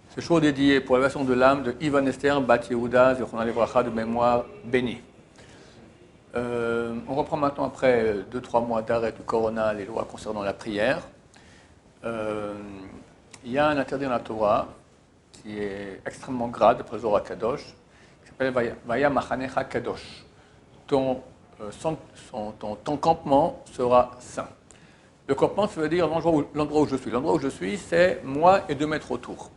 Ce show dédié pour l'élévation de l'âme de Ivan Esther Bat Yehuda, Zichronah Livracha, de mémoire bénie. On reprend maintenant, après 2-3 mois d'arrêt du corona, les lois concernant la prière. Il y a un interdit dans la Torah qui est extrêmement grave, d'après le Zohar Kadosh, qui s'appelle Vaya Machanecha Kadosh. Ton campement sera saint. Le campement, ça veut dire l'endroit où je suis. L'endroit où je suis, c'est moi et 2 mètres autour.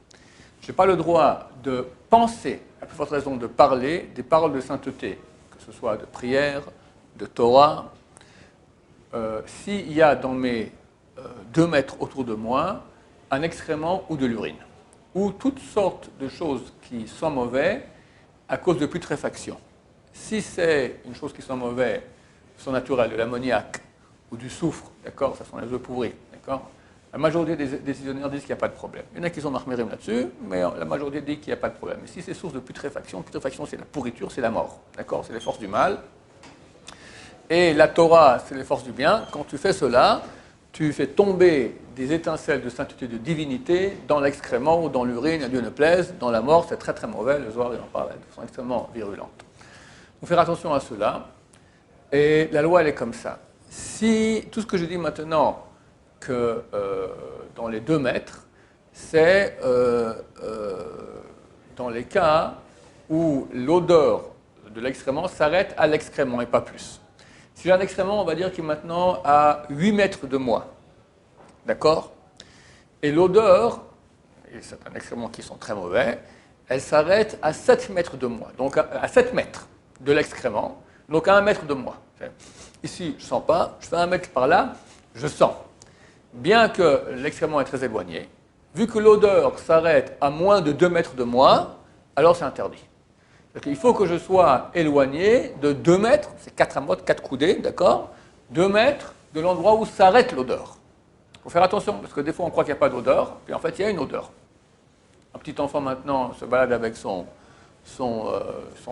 Je n'ai pas le droit de penser, à plus forte raison de parler, des paroles de sainteté, que ce soit de prière, de Torah. S'il y a dans mes 2 mètres autour de moi un excrément ou de l'urine, ou toutes sortes de choses qui sont mauvaises à cause de putréfaction. Si c'est une chose qui sont mauvaises, sont naturelles, de l'ammoniac ou du soufre, d'accord, ça sont les œufs pourris, d'accord. La majorité des décisionnaires disent qu'il n'y a pas de problème. Il y en a qui sont marmérim là-dessus, mais la majorité dit qu'il n'y a pas de problème. Mais si c'est source de putréfaction c'est la pourriture, c'est la mort, d'accord, c'est les forces du mal. Et la Torah, c'est les forces du bien. Quand tu fais cela, tu fais tomber des étincelles de sainteté, de divinité dans l'excrément ou dans l'urine, à Dieu ne plaise. Dans la mort, c'est très très mauvais. Le Zohar, il en parle de façon extrêmement virulente. Il faut faire attention à cela. Et la loi, elle est comme ça. Si tout ce que je dis maintenant, que dans les 2 mètres, c'est dans les cas où l'odeur de l'excrément s'arrête à l'excrément et pas plus. Si j'ai un excrément, on va dire qu'il est maintenant à 8 mètres de moi. D'accord? Et l'odeur, et c'est un excrément qui sont très mauvais, elle s'arrête à 7 mètres de moi. Donc à 7 mètres de l'excrément, donc à 1 mètre de moi. Ici, je ne sens pas, je fais 1 mètre par là, je sens. Bien que l'excrément est très éloigné, vu que l'odeur s'arrête à moins de 2 mètres de moi, alors c'est interdit. Il faut que je sois éloigné de 2 mètres, c'est 4 amotes, 4 coudées, d'accord, 2 mètres de l'endroit où s'arrête l'odeur. Il faut faire attention, parce que des fois on croit qu'il n'y a pas d'odeur, puis en fait il y a une odeur. Un petit enfant maintenant se balade avec son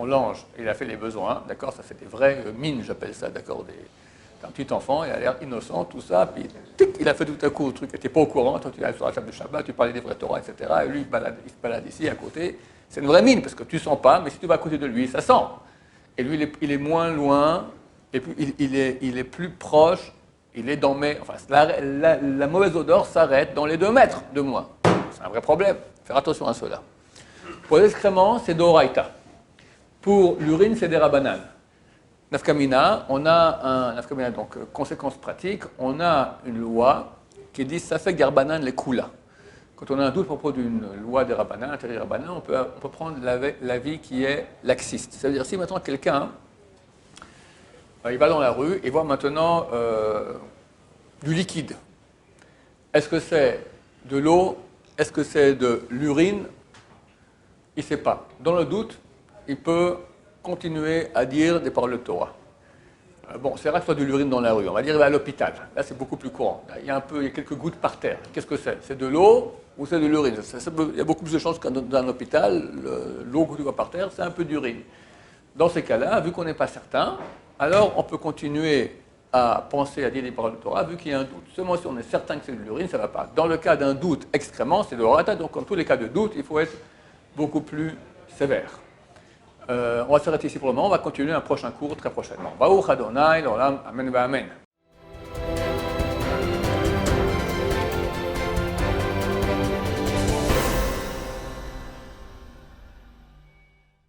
lange, il a fait les besoins, d'accord, ça c'est des vraies mines, j'appelle ça, d'accord, un petit enfant, il a l'air innocent, tout ça, puis tic, il a fait tout à coup le truc, il n'était pas au courant, toi tu es sur la table de Shabbat, tu parlais des vrais Torah, etc. Et lui, il se balade ici à côté. C'est une vraie mine, parce que tu ne sens pas, mais si tu vas à côté de lui, ça sent. Et lui, il est moins loin, et puis il est plus proche, il est dans mes... Enfin, la mauvaise odeur s'arrête dans les 2 mètres de moi. C'est un vrai problème. Faire attention à cela. Pour l'excrément, c'est d'oraïta. Pour l'urine, c'est des rabanan. Nafkamina, on a un... Nafkamina, donc, conséquence pratique, on a une loi qui dit « ça fait garbanan les kula ». Quand on a un doute à propos d'une loi des rabbinats, l'intérêt des rabbinats, on peut prendre l'avis qui est laxiste. C'est-à-dire, si maintenant quelqu'un, il va dans la rue et voit maintenant du liquide, est-ce que c'est de l'eau? Est-ce que c'est de l'urine? Il ne sait pas. Dans le doute, il peut continuer à dire des paroles de Torah. Bon, c'est rare que ce soit de l'urine dans la rue. On va dire qu'il va à l'hôpital. Là, c'est beaucoup plus courant. Il y a quelques gouttes par terre. Qu'est-ce que c'est? C'est de l'eau ou c'est de l'urine? Il y a beaucoup plus de chances que dans un hôpital, l'eau que tu vois par terre, c'est un peu d'urine. Dans ces cas-là, vu qu'on n'est pas certain, alors on peut continuer à penser à dire des paroles de Torah, vu qu'il y a un doute. Seulement si on est certain que c'est de l'urine, ça ne va pas. Dans le cas d'un doute extrêmement, c'est de l'orata. Donc, dans tous les cas de doute, il faut être beaucoup plus sévère. On va s'arrêter ici pour le moment, on va continuer un prochain cours très prochainement. Baruch Adonai, l'olam, amen, amen.